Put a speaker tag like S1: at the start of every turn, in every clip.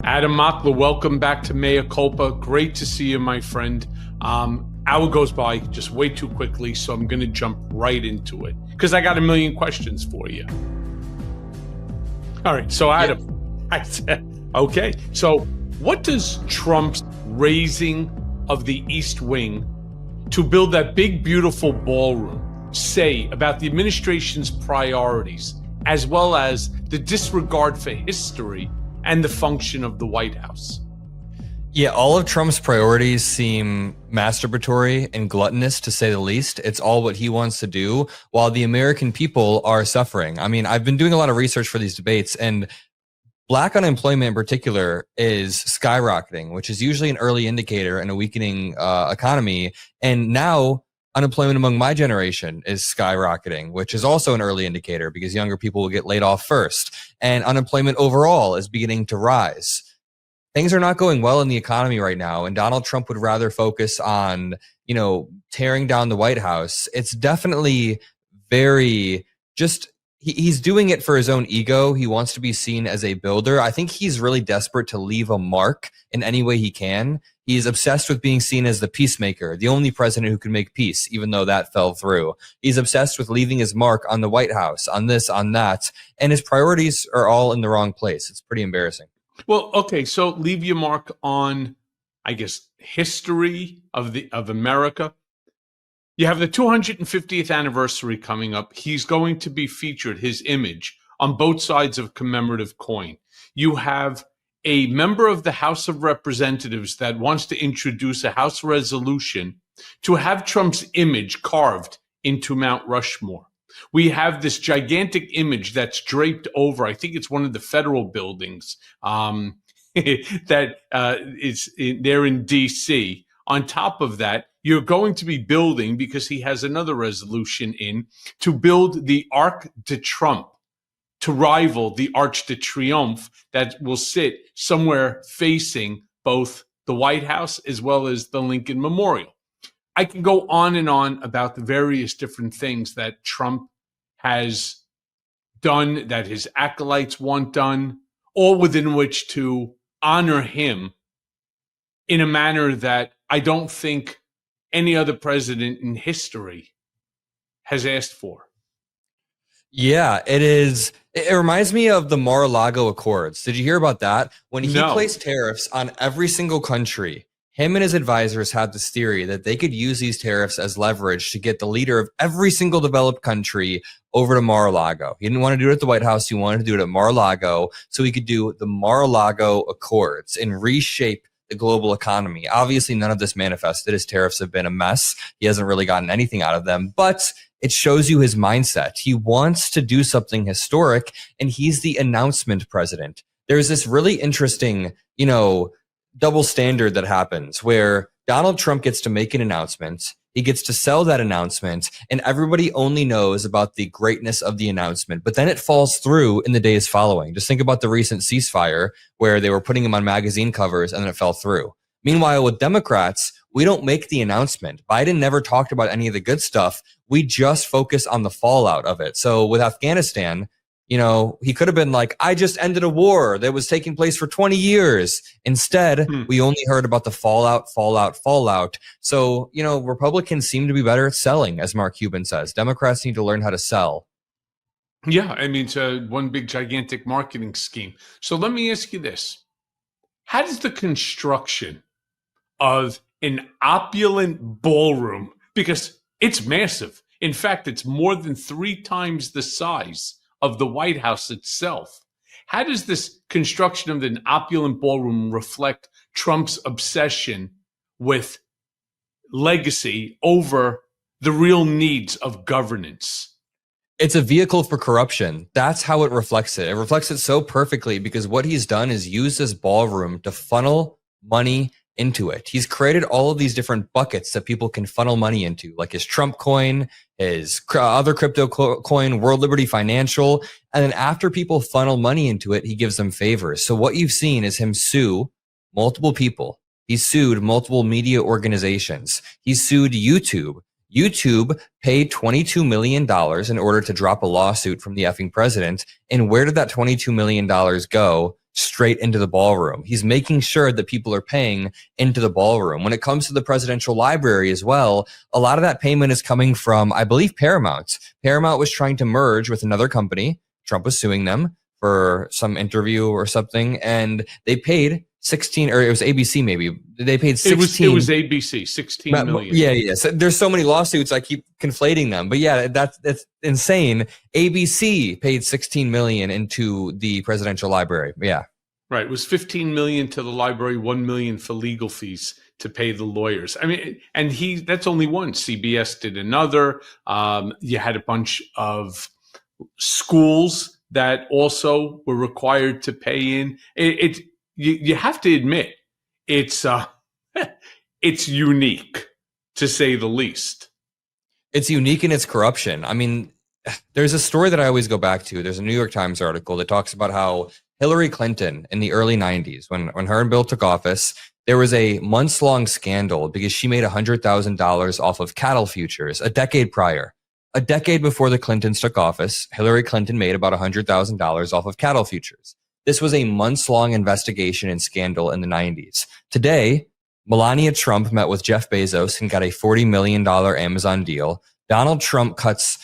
S1: Adam Mockler, welcome back to Mea Culpa. Great to see you, my friend. Hour goes by just way too quickly, so I'm going to jump right into it because I got a million questions for you. All right, so Adam, I said, okay, so what does Trump's raising of the East Wing to build that big, beautiful ballroom say about the administration's priorities, as well as the disregard for history and the function of the White House?
S2: Yeah, all of Trump's priorities seem masturbatory and gluttonous, to say the least. It's all what he wants to do, while the American people are suffering. I mean, I've been doing a lot of research for these debates, and Black unemployment in particular is skyrocketing, which is usually an early indicator in a weakening economy. And now unemployment among my generation is skyrocketing, which is also an early indicator because younger people will get laid off first. And unemployment overall is beginning to rise. Things are not going well in the economy right now, and Donald Trump would rather focus on, tearing down the White House. It's definitely very he's doing it for his own ego. He wants to be seen as a builder. I think he's really desperate to leave a mark in any way he can. He's obsessed with being seen as the peacemaker, the only president who can make peace, even though that fell through. He's obsessed with leaving his mark on the White House, on this, on that, and his priorities are all in the wrong place. It's pretty embarrassing.
S1: Well, okay, so leave your mark on, I guess, history of America. You have the 250th anniversary coming up. He's going to be featured, his image, on both sides of commemorative coin. You have a member of the House of Representatives that wants to introduce a House resolution to have Trump's image carved into Mount Rushmore. We have this gigantic image that's draped over, I think it's one of the federal buildings that is there in D.C. On top of that, you're going to be building, because he has another resolution in, to build the Arc de Trump to rival the Arch de Triomphe that will sit somewhere facing both the White House as well as the Lincoln Memorial. I can go on and on about the various different things that Trump has done, that his acolytes want done, all within which to honor him in a manner that I don't think any other president in history has asked for.
S2: Yeah, it is. It reminds me of the Mar-a-Lago Accords. Did you hear about that? When he placed tariffs on every single country, him and his advisors had this theory that they could use these tariffs as leverage to get the leader of every single developed country over to Mar-a-Lago. He didn't want to do it at the White House. He wanted to do it at Mar-a-Lago so he could do the Mar-a-Lago Accords and reshape the global economy. Obviously, none of this manifested. His tariffs have been a mess. He hasn't really gotten anything out of them, but it shows you his mindset. He wants to do something historic, and he's the announcement president. There's this really interesting, double standard that happens where Donald Trump gets to make an announcement. He gets to sell that announcement, and everybody only knows about the greatness of the announcement. But then it falls through in the days following. Just think about the recent ceasefire where they were putting him on magazine covers and then it fell through. Meanwhile, with Democrats, we don't make the announcement. Biden never talked about any of the good stuff. We just focus on the fallout of it. So with Afghanistan, he could have been like, I just ended a war that was taking place for 20 years. Instead, we only heard about the fallout. So, Republicans seem to be better at selling, as Mark Cuban says. Democrats need to learn how to sell.
S1: Yeah, I mean, it's one big, gigantic marketing scheme. So let me ask you this. How does the construction of an opulent ballroom, because it's massive. In fact, it's more than 3 times the size of the White House itself. How does this construction of an opulent ballroom reflect Trump's obsession with legacy over the real needs of governance?
S2: It's a vehicle for corruption. That's how it reflects it. It reflects it so perfectly because what he's done is use this ballroom to funnel money into it. He's created all of these different buckets that people can funnel money into, like his Trump coin, his other crypto coin, World Liberty Financial. And then after people funnel money into it, he gives them favors. So what you've seen is him sue multiple people. He sued multiple media organizations. He sued YouTube. YouTube paid $22 million in order to drop a lawsuit from the effing president. And where did that $22 million go? straight into the ballroom. He's making sure that people are paying into the ballroom. When it comes to the presidential library as well, a lot of that payment is coming from, I believe, Paramount. Paramount was trying to merge with another company. Trump was suing them for some interview or something, and they paid 16, or it was ABC maybe. They paid 16.
S1: It was ABC, 16 million.
S2: Yeah. So there's so many lawsuits, I keep conflating them. But yeah, that's insane. ABC paid 16 million into the presidential library. Yeah.
S1: Right. It was 15 million to the library, 1 million for legal fees to pay the lawyers. I mean, and that's only one. CBS did another. You had a bunch of schools that also were required to pay in. You have to admit, it's unique, to say the least.
S2: It's unique in its corruption. I mean, there's a story that I always go back to. There's a New York Times article that talks about how Hillary Clinton in the early 90s, when her and Bill took office, there was a months-long scandal because she made $100,000 off of cattle futures a decade prior. A decade before the Clintons took office, Hillary Clinton made about $100,000 off of cattle futures. This was a months-long investigation and scandal in the 90s. Today, Melania Trump met with Jeff Bezos and got a $40 million Amazon deal. Donald Trump cuts,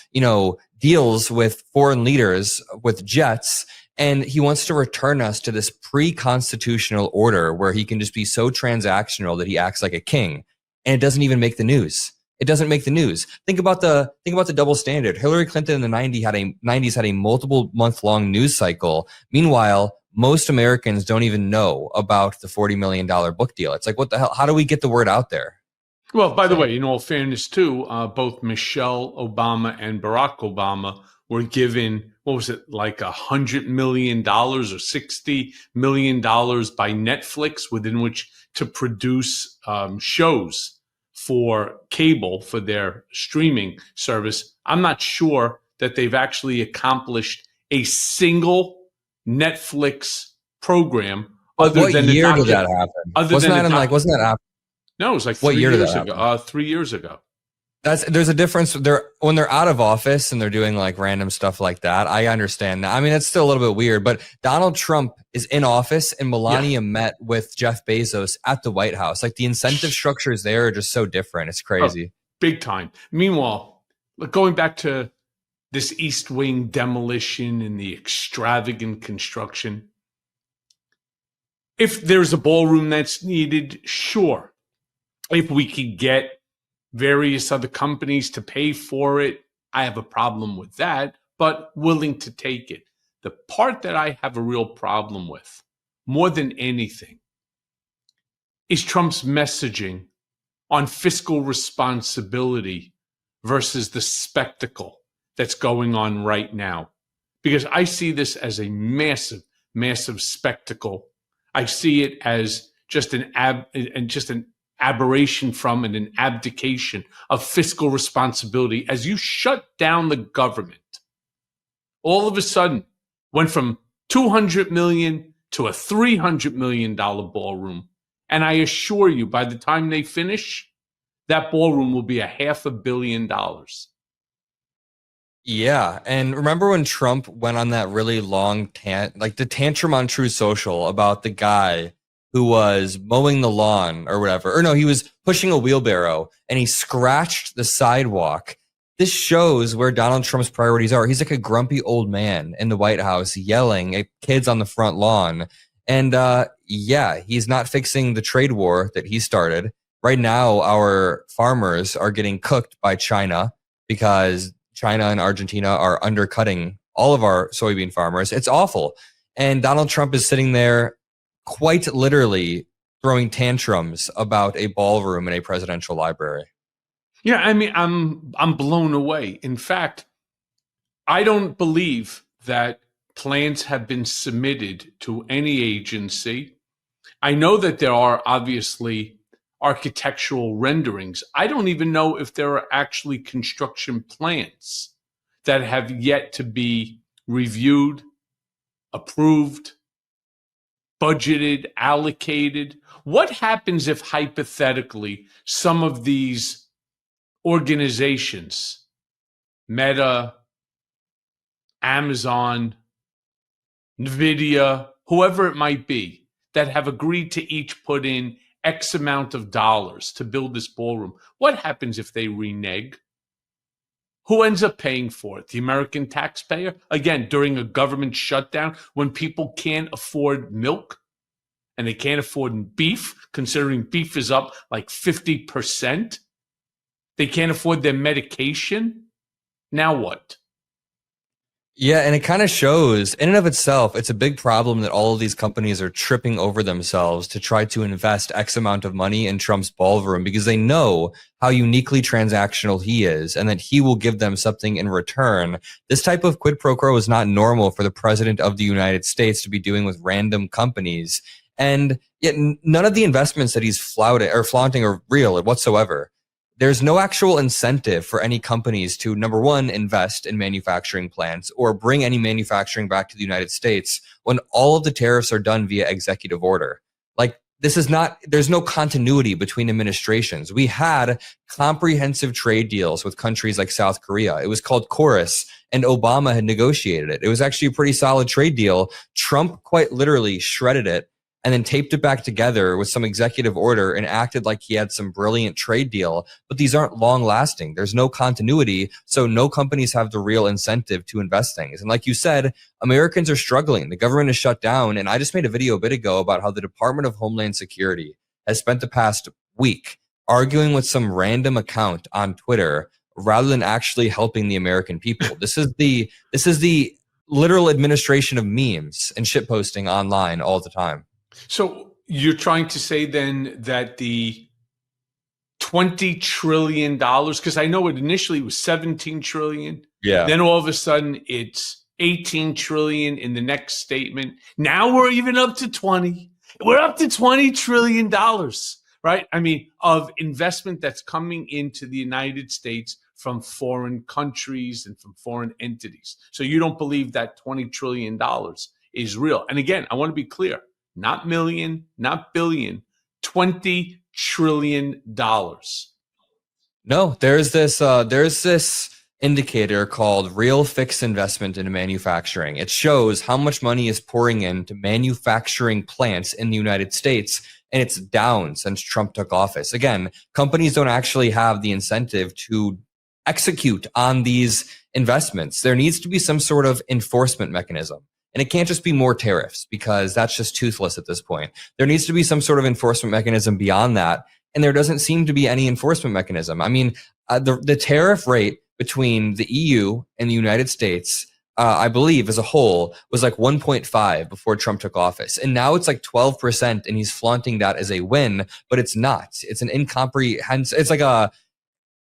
S2: deals with foreign leaders with jets, and he wants to return us to this pre-constitutional order where he can just be so transactional that he acts like a king. And it doesn't even make the news. It doesn't make the news. Think about the double standard. Hillary Clinton in the 90s had a multiple month-long news cycle. Meanwhile, most Americans don't even know about the $40 million book deal. It's like, what the hell? How do we get the word out there?
S1: Well, by the way, in all fairness, too, both Michelle Obama and Barack Obama were given, what was it, like $100 million or $60 million by Netflix, within which to produce shows for cable, for their streaming service. I'm not sure that they've actually accomplished a single Netflix program.
S2: What year did that happen? Wasn't that after?
S1: No, it was like 3 years ago. 3 years ago.
S2: There's a difference. When they're out of office and they're doing like random stuff like that, I understand that. I mean, it's still a little bit weird, but Donald Trump is in office and Melania met with Jeff Bezos at the White House. Like the incentive structures there are just so different. It's crazy.
S1: Big time. Meanwhile, going back to this East Wing demolition and the extravagant construction, if there's a ballroom that's needed, sure. If we could get various other companies to pay for it, I have a problem with that, but willing to take it. The part that I have a real problem with, more than anything, is Trump's messaging on fiscal responsibility versus the spectacle that's going on right now. Because I see this as a massive, massive spectacle. I see it as just an aberration from and an abdication of fiscal responsibility as you shut down the government. All of a sudden, went from $200 million to a $300 million ballroom. And I assure you, by the time they finish, that ballroom will be $500 million.
S2: Yeah. And remember when Trump went on that really long the tantrum on True Social about the guy who was mowing the lawn or whatever, or no, he was pushing a wheelbarrow and he scratched the sidewalk. This shows where Donald Trump's priorities are. He's like a grumpy old man in the White House yelling at kids on the front lawn. And he's not fixing the trade war that he started. Right now, our farmers are getting cooked by China because China and Argentina are undercutting all of our soybean farmers. It's awful. And Donald Trump is sitting there quite literally throwing tantrums about a ballroom in a presidential library.
S1: Yeah, I mean, I'm blown away. In fact, I don't believe that plans have been submitted to any agency. I know that there are obviously architectural renderings. I don't even know if there are actually construction plans that have yet to be reviewed, approved, budgeted, allocated. What happens if hypothetically some of these organizations, Meta, Amazon, NVIDIA, whoever it might be, that have agreed to each put in X amount of dollars to build this ballroom. What happens if they renege? Who ends up paying for it? The American taxpayer? Again, during a government shutdown when people can't afford milk and they can't afford beef, considering beef is up like 50%. They can't afford their medication. Now what?
S2: Yeah, and it kind of shows in and of itself, it's a big problem that all of these companies are tripping over themselves to try to invest X amount of money in Trump's ballroom because they know how uniquely transactional he is and that he will give them something in return. This type of quid pro quo is not normal for the president of the United States to be doing with random companies. And yet none of the investments that he's flaunting are real whatsoever. There's no actual incentive for any companies to, number one, invest in manufacturing plants or bring any manufacturing back to the United States when all of the tariffs are done via executive order. Like, there's no continuity between administrations. We had comprehensive trade deals with countries like South Korea. It was called Chorus, and Obama had negotiated it. It was actually a pretty solid trade deal. Trump quite literally shredded it and then taped it back together with some executive order and acted like he had some brilliant trade deal. But these aren't long lasting. There's no continuity. So no companies have the real incentive to invest things. And like you said, Americans are struggling. The government is shut down. And I just made a video a bit ago about how the Department of Homeland Security has spent the past week arguing with some random account on Twitter rather than actually helping the American people. This is the literal administration of memes and shitposting online all the time.
S1: So you're trying to say then that the $20 trillion, because I know it initially was 17 trillion.
S2: Yeah.
S1: Then all of a sudden it's 18 trillion in the next statement. Now we're even up to 20. We're up to $20 trillion, right? I mean, of investment that's coming into the United States from foreign countries and from foreign entities. So you don't believe that $20 trillion is real. And again, I want to be clear. Not million, not billion, $20 trillion.
S2: No, there's this indicator called real fixed investment into manufacturing. It shows how much money is pouring into manufacturing plants in the United States, and it's down since Trump took office. Again, companies don't actually have the incentive to execute on these investments. There needs to be some sort of enforcement mechanism. And it can't just be more tariffs because that's just toothless at this point. There needs to be some sort of enforcement mechanism beyond that. And there doesn't seem to be any enforcement mechanism. I mean, the tariff rate between the EU and the United States, I believe as a whole, was like 1.5 before Trump took office. And now it's like 12% and he's flaunting that as a win, but it's not. It's an incomprehensive,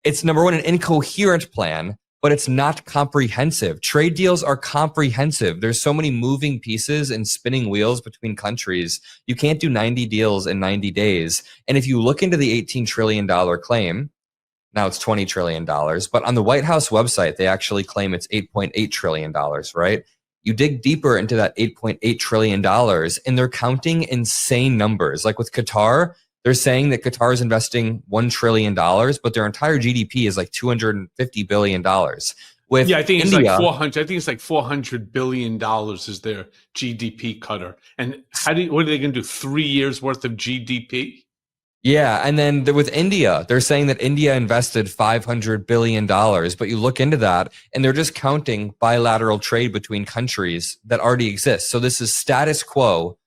S2: it's number one, an incoherent plan, but it's not comprehensive. Trade deals are comprehensive. There's so many moving pieces and spinning wheels between countries. You can't do 90 deals in 90 days. And if you look into the $18 trillion claim, now it's $20 trillion, but on the White House website, they actually claim it's $8.8 trillion, right? You dig deeper into that $8.8 trillion and they're counting insane numbers. Like with Qatar, they're saying that Qatar is investing $1 trillion, but their entire GDP is like $250 billion. With
S1: I think
S2: India,
S1: it's like 400. I think it's like $400 billion is their GDP cutter. And what are they going to do? 3 years worth of GDP?
S2: Yeah, and then with India, they're saying that India invested $500 billion, but you look into that and they're just counting bilateral trade between countries that already exist. So this is status quo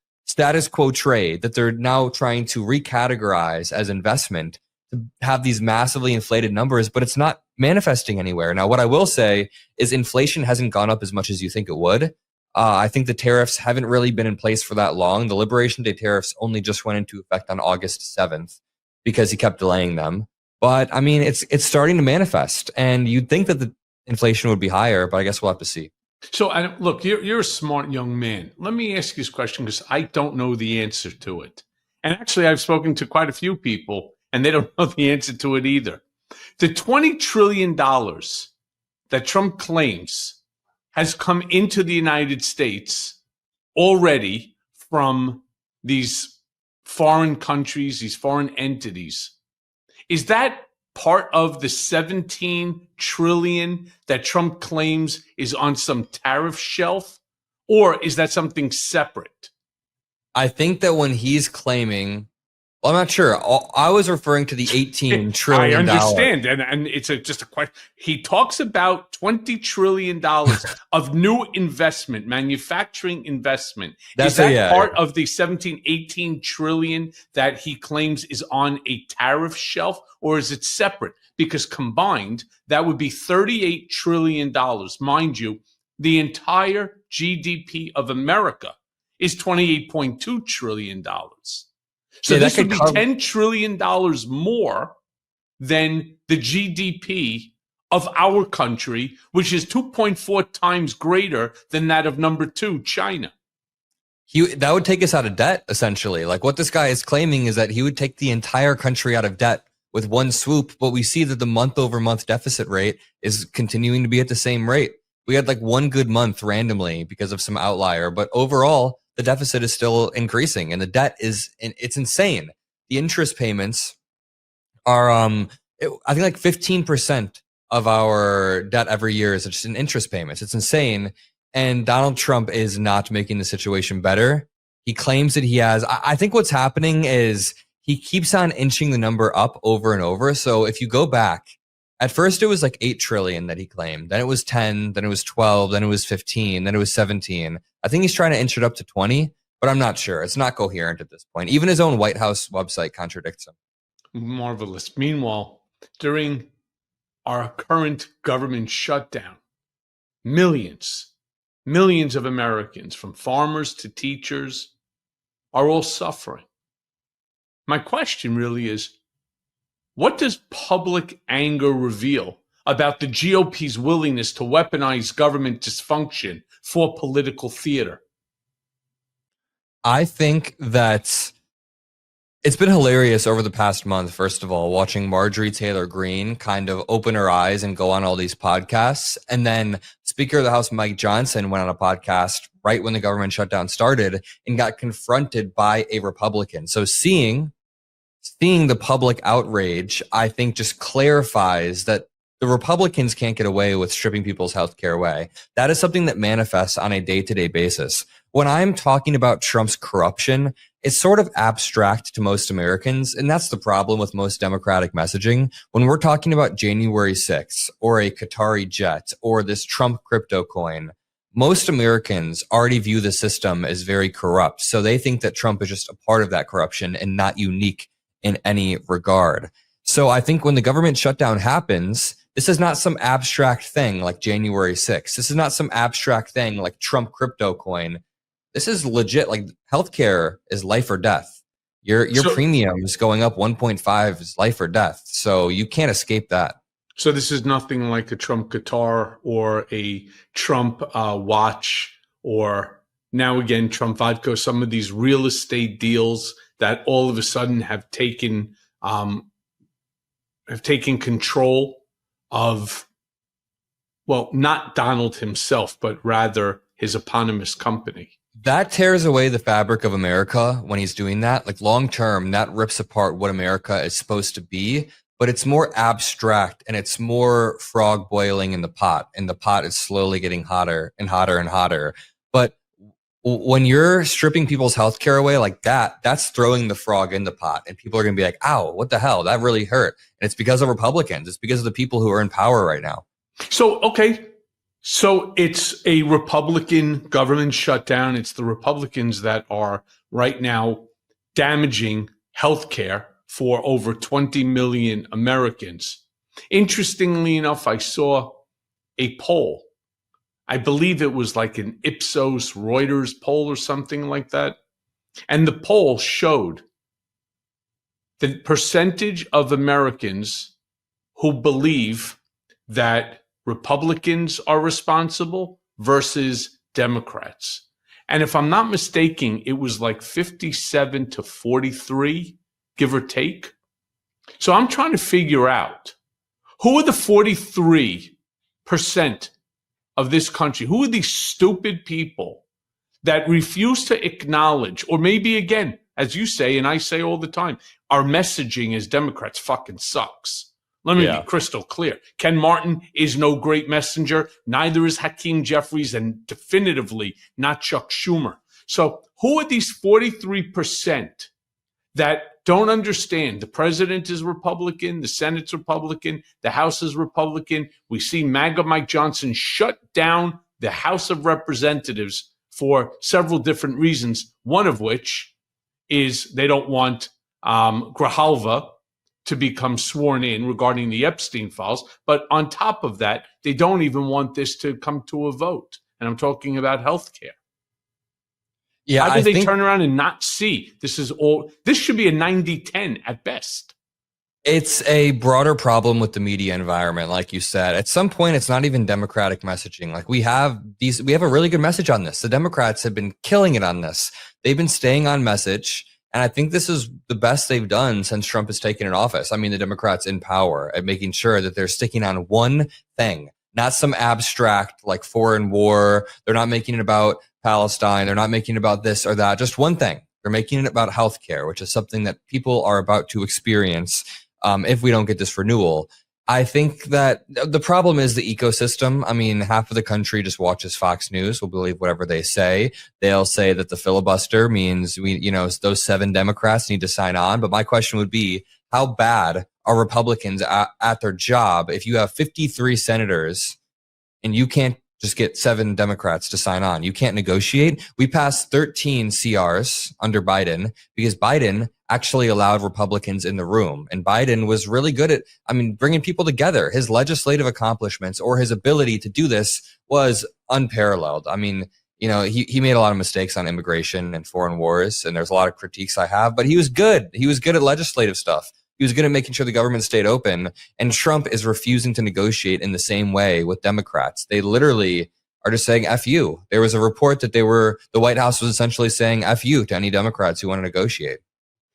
S2: trade that they're now trying to recategorize as investment to have these massively inflated numbers, but it's not manifesting anywhere. Now, what I will say is inflation hasn't gone up as much as you think it would. I think the tariffs haven't really been in place for that long. The Liberation Day tariffs only just went into effect on August 7th because he kept delaying them. But I mean, it's starting to manifest, and you'd think that the inflation would be higher, but I guess we'll have to see.
S1: So, look, you're a smart young man. Let me ask you this question because I don't know the answer to it. And actually, I've spoken to quite a few people, and they don't know the answer to it either. The $20 trillion that Trump claims has come into the United States already from these foreign countries, these foreign entities. Is that part of the 17 trillion that Trump claims is on some tariff shelf? Or is that something separate?
S2: I think that when he's claiming, well, I'm not sure. I was referring to the $18 trillion.
S1: I understand, and it's just a question. He talks about $20 trillion of new investment, manufacturing investment. Is that part of the 17, 18 trillion that he claims is on a tariff shelf, or is it separate? Because combined, that would be $38 trillion. Mind you, the entire GDP of America is $28.2 trillion. So this would be $10 trillion more than the GDP of our country, which is 2.4 times greater than that of number 2, China.
S2: That would take us out of debt, essentially. Like what this guy is claiming is that he would take the entire country out of debt with one swoop, but we see that the month-over-month deficit rate is continuing to be at the same rate. We had like one good month randomly because of some outlier, but overall, the deficit is still increasing and the debt it's insane. The interest payments are, I think like 15% of our debt every year is just in interest payments. It's insane. And Donald Trump is not making the situation better. He claims that he has, I think what's happening is he keeps on inching the number up over and over. So if you go back, at first it was like 8 trillion that he claimed. Then it was 10, then it was 12, then it was 15, then it was 17. I think he's trying to inch it up to 20, but I'm not sure. It's not coherent at this point. Even his own White House website contradicts him.
S1: Marvelous. Meanwhile, during our current government shutdown, millions of Americans, from farmers to teachers, are all suffering. My question really is, what does public anger reveal about the GOP's willingness to weaponize government dysfunction for political theater?
S2: I think that it's been hilarious over the past month, first of all, watching Marjorie Taylor Greene kind of open her eyes and go on all these podcasts. And then Speaker of the House Mike Johnson went on a podcast right when the government shutdown started and got confronted by a Republican. So seeing the public outrage, I think, just clarifies that the Republicans can't get away with stripping people's health care away. That is something that manifests on a day-to-day basis. When I'm talking about Trump's corruption, it's sort of abstract to most Americans, and that's the problem with most Democratic messaging. When we're talking about January 6th or a Qatari jet or this Trump crypto coin, most Americans already view the system as very corrupt. So they think that Trump is just a part of that corruption and not unique in any regard. So I think when the government shutdown happens, this is not some abstract thing like January 6th. This is not some abstract thing like Trump crypto coin. This is legit. Like healthcare is life or death. Your premiums going up 1.5 is life or death. So you can't escape that.
S1: So this is nothing like a Trump guitar or a Trump watch, or now again Trump vodka. Some of these real estate deals that all of a sudden have taken control of, well, not Donald himself, but rather his eponymous company.
S2: That tears away the fabric of America when he's doing that. Like long term, that rips apart what America is supposed to be, but it's more abstract and it's more frog boiling in the pot, and the pot is slowly getting hotter and hotter and hotter. But when you're stripping people's healthcare away like that, that's throwing the frog in the pot, and people are going to be like, ow, what the hell? That really hurt. And it's because of Republicans. It's because of the people who are in power right now. So,
S1: okay. So it's a Republican government shutdown. It's the Republicans that are right now damaging healthcare for over 20 million Americans. Interestingly enough, I saw a poll. I believe it was like an Ipsos Reuters poll or something like that. And the poll showed the percentage of Americans who believe that Republicans are responsible versus Democrats. And if I'm not mistaken, it was like 57 to 43, give or take. So I'm trying to figure out, who are the 43% of this country? Who are these stupid people that refuse to acknowledge, or maybe again, as you say, and I say all the time, our messaging as Democrats fucking sucks. Let me be crystal clear. Ken Martin is no great messenger. Neither is Hakeem Jeffries, and definitively not Chuck Schumer. So who are these 43% that don't understand? The president is Republican, the Senate's Republican, the House is Republican. We see MAGA Mike Johnson shut down the House of Representatives for several different reasons, one of which is they don't want Grijalva to become sworn in regarding the Epstein files. But on top of that, they don't even want this to come to a vote. And I'm talking about healthcare.
S2: Yeah,
S1: how do they turn around and not see this is all? This should be a 90-10 at best.
S2: It's a broader problem with the media environment, like you said. At some point, it's not even Democratic messaging. Like we have a really good message on this. The Democrats have been killing it on this. They've been staying on message. And I think this is the best they've done since Trump has taken in office. I mean, the Democrats in power at making sure that they're sticking on one thing, not some abstract like foreign war. They're not making it about Palestine. They're not making it about this or that. Just one thing. They're making it about healthcare, which is something that people are about to experience if we don't get this renewal. I think that the problem is the ecosystem. I mean, half of the country just watches Fox News, will believe whatever they say. They'll say that the filibuster means those 7 Democrats need to sign on. But my question would be, how bad are Republicans at their job if you have 53 senators and you can't just get 7 Democrats to sign on? You can't negotiate. We passed 13 CRs under Biden because Biden actually allowed Republicans in the room. And Biden was really good at, bringing people together. His legislative accomplishments or his ability to do this was unparalleled. He made a lot of mistakes on immigration and foreign wars, and there's a lot of critiques I have, but he was good. He was good at legislative stuff. He was good at making sure the government stayed open. And Trump is refusing to negotiate in the same way with Democrats. They literally are just saying F you. There was a report that the White House was essentially saying F you to any Democrats who want to negotiate.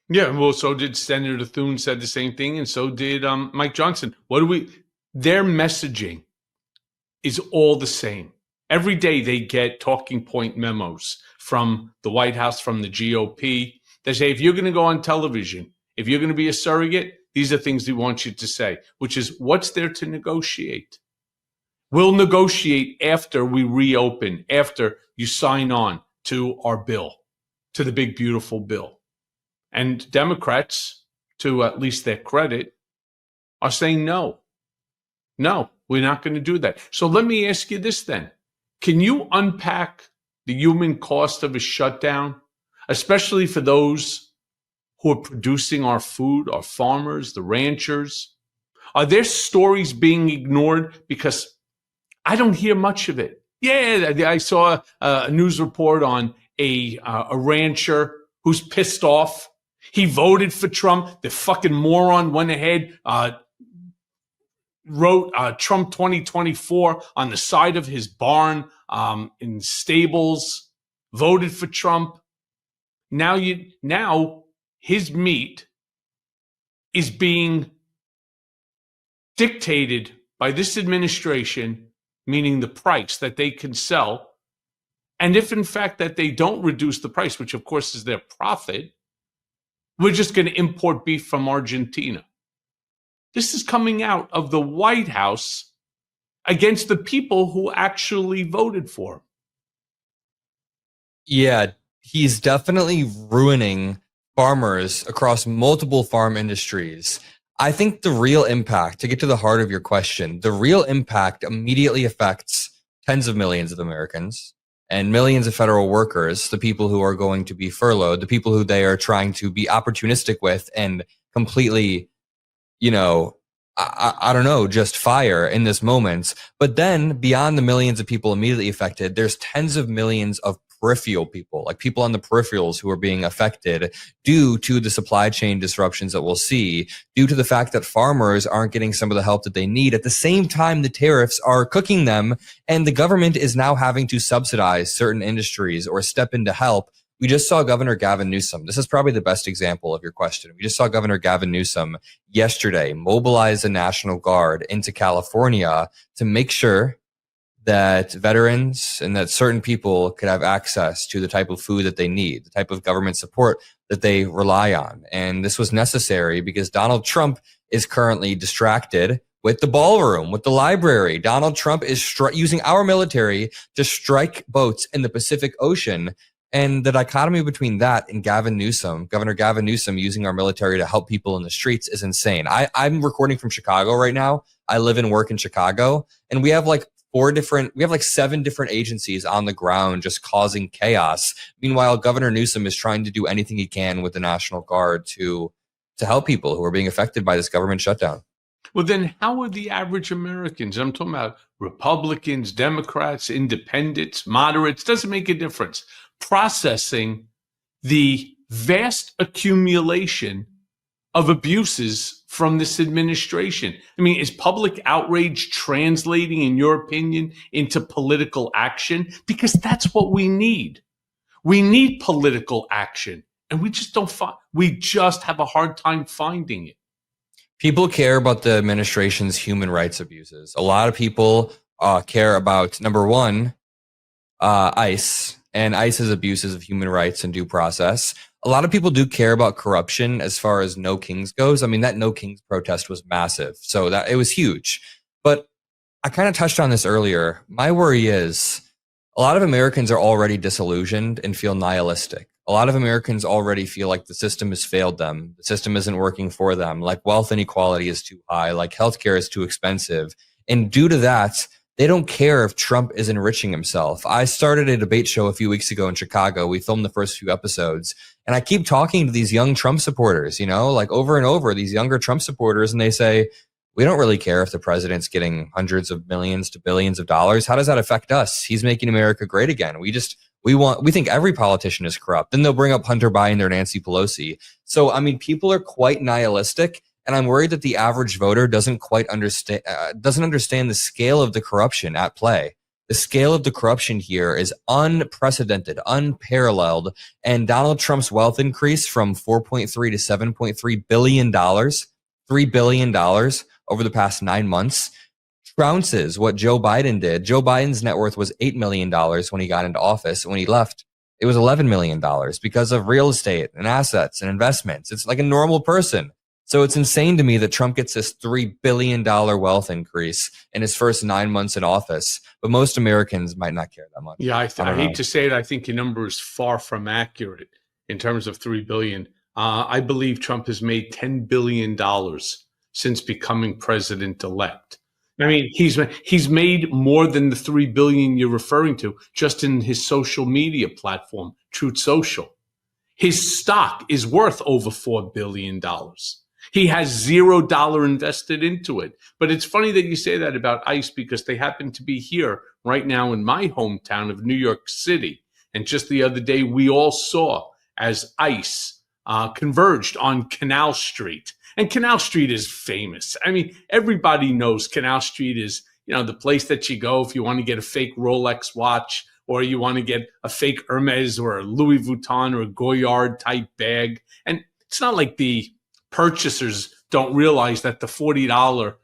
S1: Yeah, well, so did Senator Thune, said the same thing, and so did Mike Johnson. Their messaging is all the same. Every day they get talking point memos from the White House, from the GOP. They say, if you're going to go on television, if you're going to be a surrogate, these are things we want you to say, which is what's there to negotiate? We'll negotiate after we reopen, after you sign on to our bill, to the big, beautiful bill. And Democrats, to at least their credit, are saying no, we're not going to do that. So let me ask you this then. Can you unpack the human cost of a shutdown, especially for those who are producing our food, our farmers, the ranchers? Are their stories being ignored? Because I don't hear much of it. Yeah, I saw a news report on a rancher who's pissed off. He voted for Trump. The fucking moron went ahead, wrote Trump 2024 on the side of his barn in stables, voted for Trump. Now his meat is being dictated by this administration, meaning the price that they can sell. And if in fact that they don't reduce the price, which of course is their profit, we're just going to import beef from Argentina. This is coming out of the White House against the people who actually voted for him.
S2: Yeah, he's definitely ruining farmers across multiple farm industries. I think the real impact, to get to the heart of your question, the real impact immediately affects tens of millions of Americans and millions of federal workers, the people who are going to be furloughed, the people who they are trying to be opportunistic with and completely, I don't know, just fire in this moment. But then beyond the millions of people immediately affected, there's tens of millions of peripheral people, like people on the peripherals who are being affected due to the supply chain disruptions that we'll see, due to the fact that farmers aren't getting some of the help that they need. At the same time, the tariffs are cooking them, and the government is now having to subsidize certain industries or step in to help. We just saw Governor Gavin Newsom. This is probably the best example of your question. We just saw Governor Gavin Newsom yesterday mobilize the National Guard into California to make sure that veterans and that certain people could have access to the type of food that they need, the type of government support that they rely on. And this was necessary because Donald Trump is currently distracted with the ballroom, with the library. Donald Trump is using our military to strike boats in the Pacific Ocean And the dichotomy between that and Governor Gavin Newsom using our military to help people in the streets is insane. I'm recording from Chicago right now. I live and work in Chicago, and we have like 7 different agencies on the ground just causing chaos. Meanwhile, Governor Newsom is trying to do anything he can with the National Guard to help people who are being affected by this government shutdown.
S1: Well, then how are the average Americans? I'm talking about Republicans, Democrats, independents, moderates, doesn't make a difference, processing the vast accumulation of abuses from this administration. I mean, is public outrage translating, in your opinion, into political action? Because that's what we need. We need political action, and we just have a hard time finding it.
S2: People care about the administration's human rights abuses. A lot of people care about, number one, ICE and ICE's abuses of human rights and due process. A lot of people do care about corruption as far as No Kings goes. I mean, that No Kings protest was massive, so that it was huge. But I kind of touched on this earlier. My worry is a lot of Americans are already disillusioned and feel nihilistic. A lot of Americans already feel like the system has failed them. The system isn't working for them. Like wealth inequality is too high. Like healthcare is too expensive. And due to that, they don't care if Trump is enriching himself. I started a debate show a few weeks ago in Chicago. We filmed the first few episodes. And I keep talking to these young Trump supporters, like over and over, these younger Trump supporters. And they say, we don't really care if the president's getting hundreds of millions to billions of dollars. How does that affect us? He's making America great again. We think every politician is corrupt. Then they'll bring up Hunter Biden or Nancy Pelosi. So, I mean, people are quite nihilistic, and I'm worried that the average voter doesn't quite understand the scale of the corruption at play. The scale of the corruption here is unprecedented, unparalleled, and Donald Trump's wealth increase from $4.3 to $7.3 billion, $3 billion over the past 9 months, trounces what Joe Biden did. Joe Biden's net worth was $8 million when he got into office. When he left, it was $11 million because of real estate and assets and investments. It's like a normal person. So it's insane to me that Trump gets this $3 billion wealth increase in his first 9 months in office, but most Americans might not care that much.
S1: Yeah, I hate to say it. I think your number is far from accurate in terms of $3 billion. I believe Trump has made $10 billion since becoming president-elect. I mean, he's made more than the $3 billion you're referring to just in his social media platform, Truth Social. His stock is worth over $4 billion. He has $0 invested into it. But it's funny that you say that about ICE because they happen to be here right now in my hometown of New York City. And just the other day, we all saw as ICE converged on Canal Street. And Canal Street is famous. I mean, everybody knows Canal Street is, the place that you go if you want to get a fake Rolex watch or you want to get a fake Hermes or a Louis Vuitton or a Goyard type bag. And it's not like the purchasers don't realize that the $40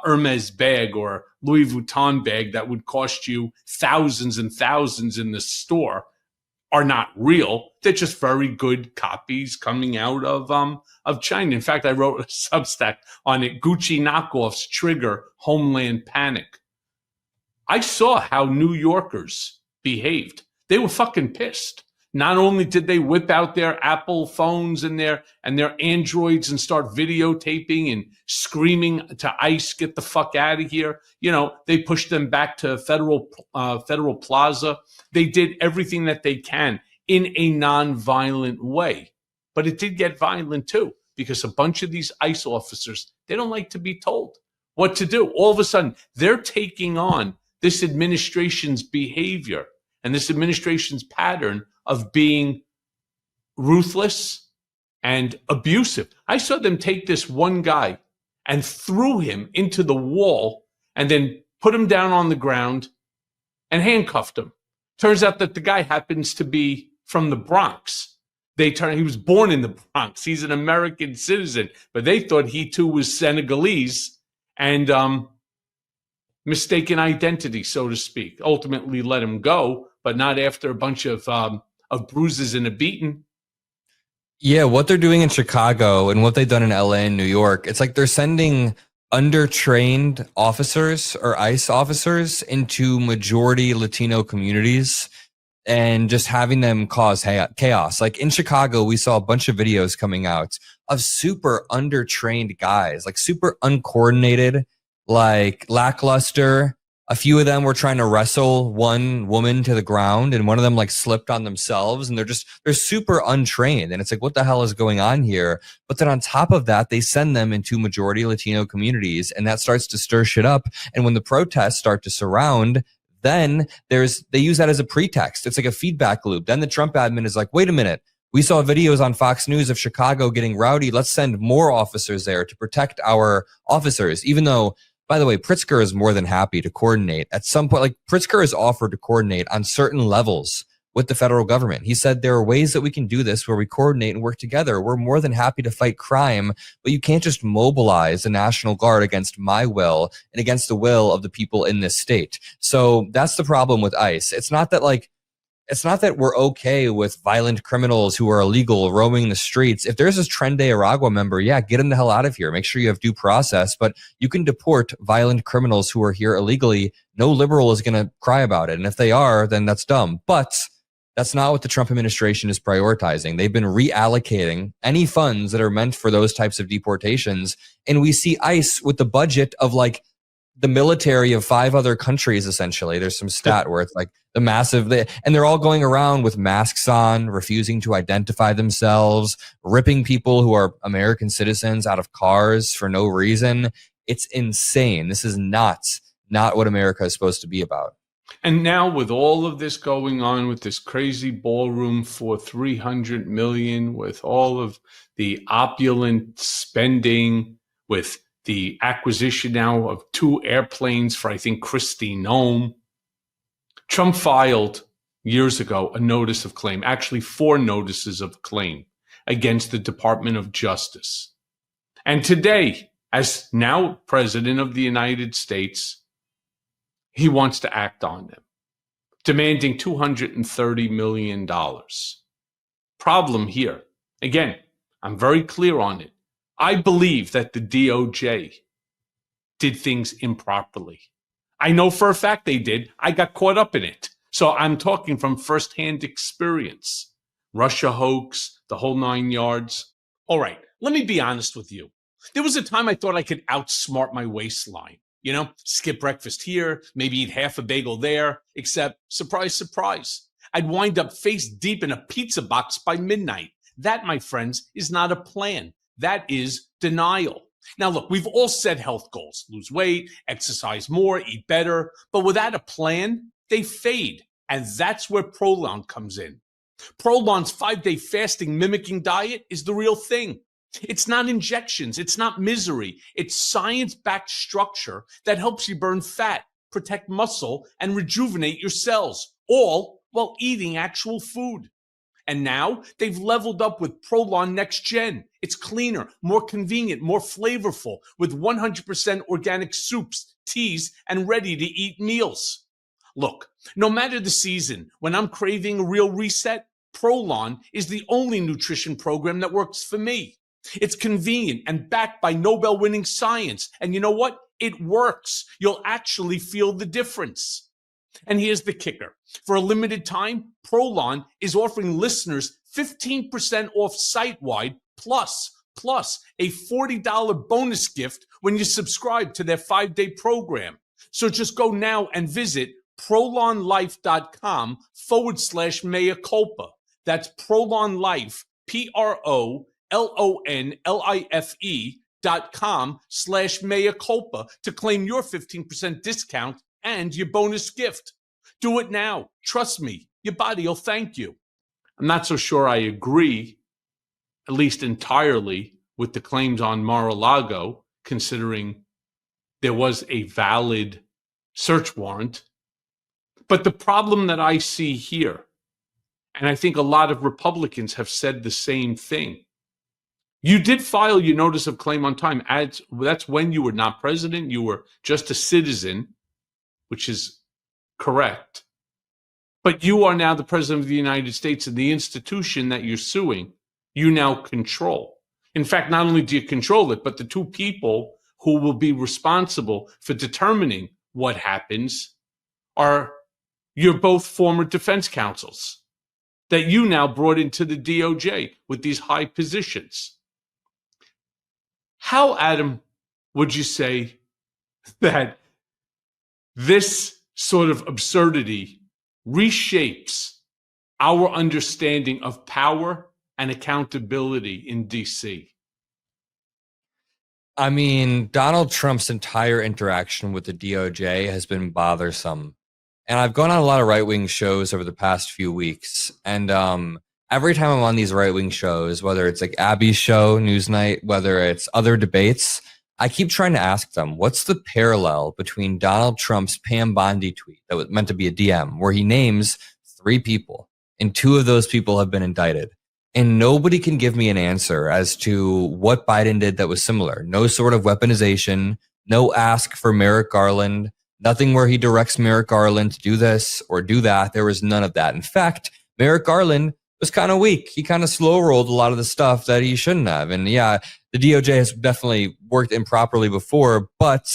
S1: Hermes bag or Louis Vuitton bag that would cost you thousands and thousands in the store are not real. They're just very good copies coming out of China. In fact, I wrote a Substack on it, Gucci knockoffs trigger homeland panic. I saw how New Yorkers behaved. They were fucking pissed. Not only did they whip out their Apple phones and their Androids and start videotaping and screaming to ICE, get the fuck out of here. They pushed them back to Federal Plaza. They did everything that they can in a non-violent way. But it did get violent too, because a bunch of these ICE officers, they don't like to be told what to do. All of a sudden, they're taking on this administration's behavior and this administration's pattern of being ruthless and abusive. I saw them take this one guy and threw him into the wall and then put him down on the ground and handcuffed him. Turns out that the guy happens to be from the Bronx. He was born in the Bronx. He's an American citizen, but they thought he too was Senegalese and mistaken identity, so to speak. Ultimately let him go, but not after a bunch of bruises and a beating.
S2: Yeah, what they're doing in Chicago and what they've done in LA and New York, it's like they're sending undertrained officers or ICE officers into majority Latino communities and just having them cause chaos. Like in Chicago, we saw a bunch of videos coming out of super undertrained guys, like super uncoordinated, like lackluster. A few of them were trying to wrestle one woman to the ground, and one of them like slipped on themselves, and they're super untrained. And it's like, what the hell is going on here? But then on top of that, they send them into majority Latino communities, and that starts to stir shit up. And when the protests start to surround, then they use that as a pretext. It's like a feedback loop. Then the Trump admin is like, wait a minute. We saw videos on Fox News of Chicago getting rowdy. Let's send more officers there to protect our officers, even though, by the way, Pritzker is more than happy to coordinate at some point. Like Pritzker has offered to coordinate on certain levels with the federal government. He said there are ways that we can do this where we coordinate and work together. We're more than happy to fight crime, but you can't just mobilize the National Guard against my will and against the will of the people in this state. So that's the problem with ICE. It's not that we're okay with violent criminals who are illegal roaming the streets. If there's this Tren de Aragua member, yeah, get him the hell out of here. Make sure you have due process, but you can deport violent criminals who are here illegally. No liberal is going to cry about it. And if they are, then that's dumb. But that's not what the Trump administration is prioritizing. They've been reallocating any funds that are meant for those types of deportations. And we see ICE with the budget of like the military of 5 other countries, essentially. There's some stat where it's like the massive, and they're all going around with masks on, refusing to identify themselves, ripping people who are American citizens out of cars for no reason. It's insane. This is not what America is supposed to be about.
S1: And now with all of this going on, with this crazy ballroom for $300 million, with all of the opulent spending, with the acquisition now of 2 airplanes for, I think, Kristi Noem, Trump filed years ago a notice of claim, actually 4 notices of claim against the Department of Justice. And today, as now President of the United States, he wants to act on them, demanding $230 million. Problem here, again, I'm very clear on it. I believe that the DOJ did things improperly. I know for a fact they did. I got caught up in it. So I'm talking from firsthand experience. Russia hoax, the whole 9 yards. All right, let me be honest with you. There was a time I thought I could outsmart my waistline. You know, skip breakfast here, maybe eat half a bagel there, except, surprise, surprise, I'd wind up face deep in a pizza box by midnight. That, my friends, is not a plan. That is denial. Now, look, we've all set health goals: lose weight, exercise more, eat better. But without a plan, they fade. And that's where Prolon comes in. Prolon's 5-day fasting mimicking diet is the real thing. It's not injections. It's not misery. It's science-backed structure that helps you burn fat, protect muscle, and rejuvenate your cells, all while eating actual food. And now they've leveled up with Prolon Next Gen. It's cleaner, more convenient, more flavorful, with 100% organic soups, teas, and ready-to-eat meals. Look, no matter the season, when I'm craving a real reset, Prolon is the only nutrition program that works for me. It's convenient and backed by Nobel-winning science. And you know what? It works. You'll actually feel the difference. And here's the kicker. For a limited time, Prolon is offering listeners 15% off site-wide plus a $40 bonus gift when you subscribe to their 5-day program. So just go now and visit prolonlife.com/mea culpa. That's prolonlife, PROLONLIFE.com/mea culpa to claim your 15% discount and your bonus gift. Do it now. Trust me, your body will thank you. I'm not so sure I agree, at least entirely, with the claims on Mar-a-Lago, considering there was a valid search warrant. But the problem that I see here, and I think a lot of Republicans have said the same thing, you did file your notice of claim on time. That's when you were not president. You were just a citizen, which is correct. But you are now the president of the United States, and the institution that you're suing, you now control. In fact, not only do you control it, but the 2 people who will be responsible for determining what happens are You're both former defense counsels that you now brought into the DOJ with these high positions. How, Adam, would you say that this sort of absurdity reshapes our understanding of power and accountability in DC?
S2: I mean, Donald Trump's entire interaction with the DOJ has been bothersome. And I've gone on a lot of right-wing shows over the past few weeks. And every time I'm on these right-wing shows, whether it's like Abby's show, Newsnight, whether it's other debates, I keep trying to ask them, what's the parallel between Donald Trump's Pam Bondi tweet that was meant to be a DM, where he names 3 people, and 2 of those people have been indicted? And nobody can give me an answer as to what Biden did that was similar. No sort of weaponization, no ask for Merrick Garland, nothing where he directs Merrick Garland to do this or do that. There was none of that. In fact, Merrick Garland was kind of weak. He kind of slow rolled a lot of the stuff that he shouldn't have. And yeah, the DOJ has definitely worked improperly before, but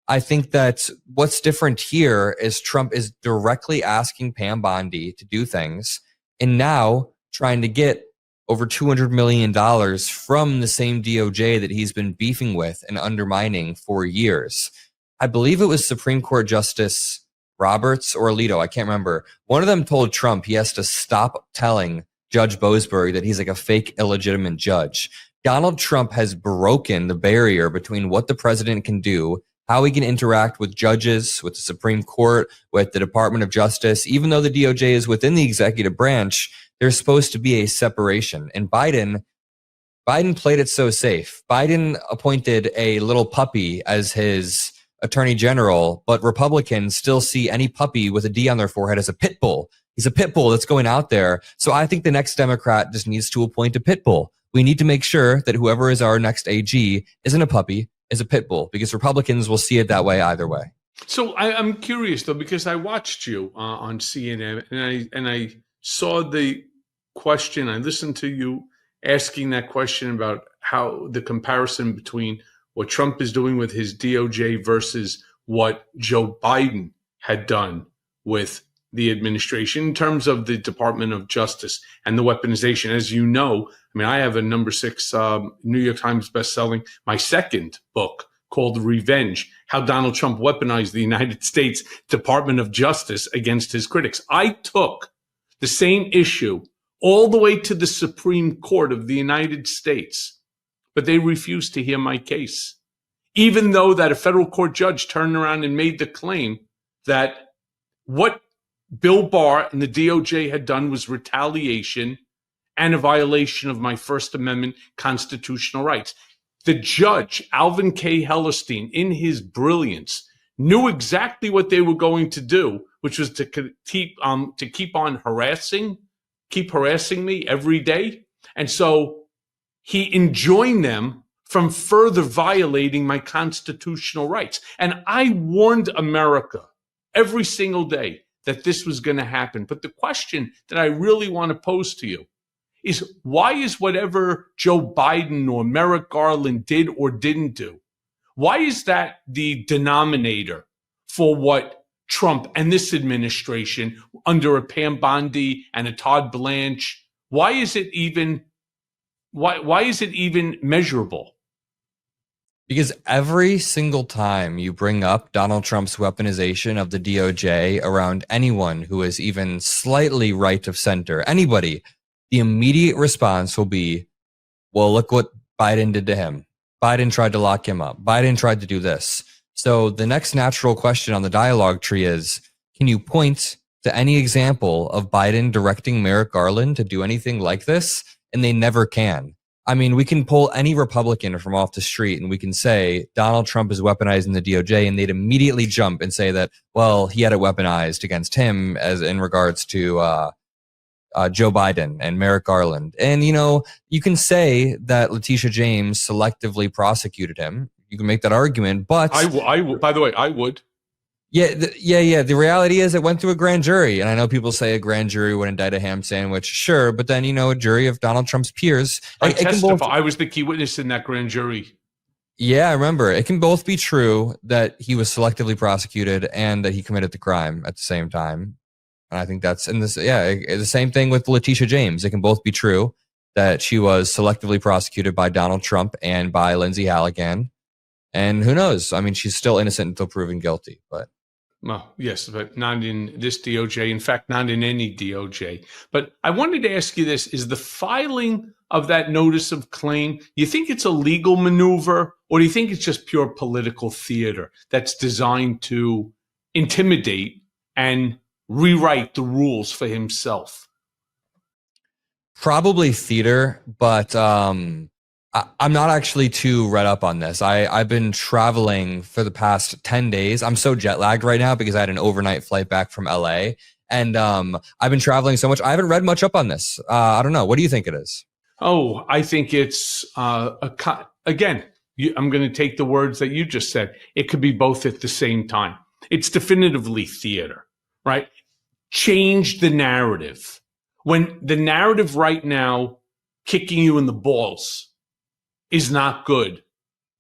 S2: I think that what's different here is Trump is directly asking Pam Bondi to do things and now trying to get over $200 million from the same DOJ that he's been beefing with and undermining for years. I believe it was Supreme Court Justice Roberts or Alito, I can't remember. One of them told Trump he has to stop telling Judge Boasberg that he's like a fake, illegitimate judge. Donald Trump has broken the barrier between what the president can do, how he can interact with judges, with the Supreme Court, with the Department of Justice. Even though the DOJ is within the executive branch, there's supposed to be a separation. And Biden played it so safe. Biden appointed a little puppy as his attorney general, but Republicans still see any puppy with a D on their forehead as a pit bull. He's a pit bull that's going out there. So I think the next Democrat just needs to appoint a pit bull. We need to make sure that whoever is our next AG isn't a puppy, is a pit bull, because Republicans will see it that way either way.
S1: So I'm curious, though, because I watched you on CNN and I saw the question. I listened to you asking that question about how the comparison between what Trump is doing with his DOJ versus what Joe Biden had done with the administration in terms of the Department of Justice and the weaponization. As you know, I mean, I have a number 6 New York Times bestselling, my second book called Revenge, How Donald Trump Weaponized the United States Department of Justice Against His Critics. I took the same issue all the way to the Supreme Court of the United States, but they refused to hear my case, even though that a federal court judge turned around and made the claim that what Bill Barr and the DOJ had done was retaliation and a violation of my First Amendment constitutional rights. The judge, Alvin K. Hellerstein, in his brilliance, knew exactly what they were going to do, which was to keep on harassing me every day. And so he enjoined them from further violating my constitutional rights. And I warned America every single day that this was going to happen. But the question that I really want to pose to you is, why is whatever Joe Biden or Merrick Garland did or didn't do, why is that the denominator for what Trump and this administration under a Pam Bondi and a Todd Blanche, why is it even measurable?
S2: Because every single time you bring up Donald Trump's weaponization of the DOJ around anyone who is even slightly right of center, anybody, the immediate response will be, well, look what Biden did to him. Biden tried to lock him up. Biden tried to do this. So the next natural question on the dialogue tree is, can you point to any example of Biden directing Merrick Garland to do anything like this? And they never can. I mean, we can pull any Republican from off the street and we can say Donald Trump is weaponizing the DOJ, and they'd immediately jump and say that, well, he had it weaponized against him as in regards to Joe Biden and Merrick Garland. And, you know, you can say that Letitia James selectively prosecuted him. You can make that argument, but
S1: I by the way, I would.
S2: Yeah. The reality is it went through a grand jury. And I know people say a grand jury would indict a ham sandwich. Sure. But then, you know, a jury of Donald Trump's peers.
S1: I testify. I was the key witness in that grand jury.
S2: Yeah, I remember. It can both be true that he was selectively prosecuted and that he committed the crime at the same time. And I think that's in this. Yeah, the same thing with Letitia James. It can both be true that she was selectively prosecuted by Donald Trump and by Lindsay Halligan. And who knows? I mean, she's still innocent until proven guilty. But
S1: well, yes, but not in this DOJ. In fact, not in any DOJ. But I wanted to ask you this: is the filing of that notice of claim, you think it's a legal maneuver, or do you think it's just pure political theater that's designed to intimidate and rewrite the rules for himself?
S2: Probably theater, but I'm not actually too read up on this. I've been traveling for the past 10 days. I'm so jet lagged right now because I had an overnight flight back from LA. And I've been traveling so much. I haven't read much up on this. I don't know. What do you think it is?
S1: Oh, I think it's, again, I'm going to take the words that you just said. It could be both at the same time. It's definitively theater, right? Change the narrative. When the narrative right now, kicking you in the balls, is not good,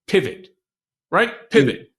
S1: pivot, right? Pivot.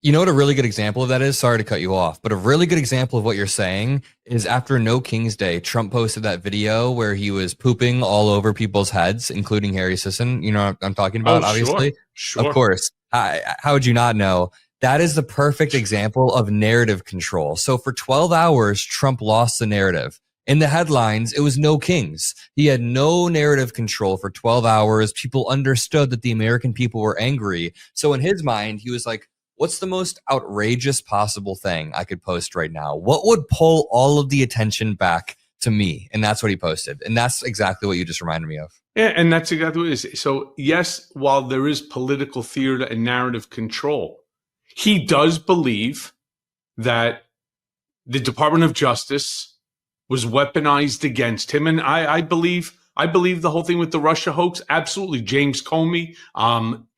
S2: You know what a really good example of that is? Sorry to cut you off, but a really good example of what you're saying is after No King's Day, Trump posted that video where he was pooping all over people's heads, including Harry Sisson. You know what I'm talking about, obviously?
S1: Sure.
S2: Of course. How would you not know? That is the perfect example of narrative control. So for 12 hours, Trump lost the narrative. In the headlines, it was no kings. He had no narrative control for 12 hours. People understood that the American people were angry. So in his mind, he was like, what's the most outrageous possible thing I could post right now? What would pull all of the attention back to me? And that's what he posted. And that's exactly what you just reminded me of.
S1: Yeah, and that's exactly what it is. So yes, while there is political theater and narrative control, he does believe that the Department of Justice was weaponized against him. And I believe the whole thing with the Russia hoax, absolutely. James Comey,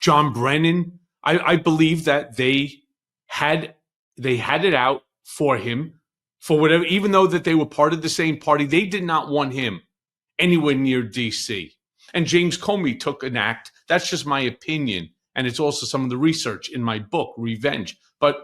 S1: John Brennan, I believe that they had it out for him for whatever, even though that they were part of the same party, they did not want him anywhere near DC. And James Comey took an act. That's just my opinion. And it's also some of the research in my book, Revenge. But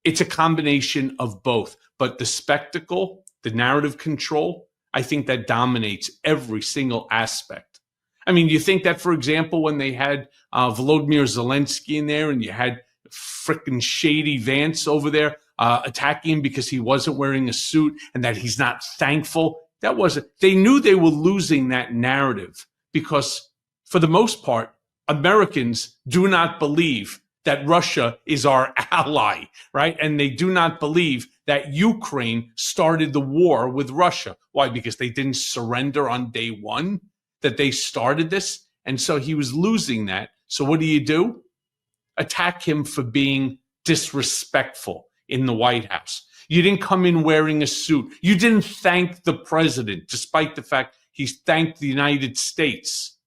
S1: it's a combination of both. But the spectacle, the narrative control, I think that dominates every single aspect. I mean, you think that, for example, when they had Volodymyr Zelensky in there and you had frickin' shady Vance over there attacking him because he wasn't wearing a suit and that he's not thankful, they knew they were losing that narrative because for the most part, Americans do not believe that Russia is our ally, right? And they do not believe that Ukraine started the war with Russia. Why? Because they didn't surrender on day one, that they started this. And so he was losing that. So what do? Attack him for being disrespectful in the White House. You didn't come in wearing a suit. You didn't thank the president, despite the fact he's thanked the United States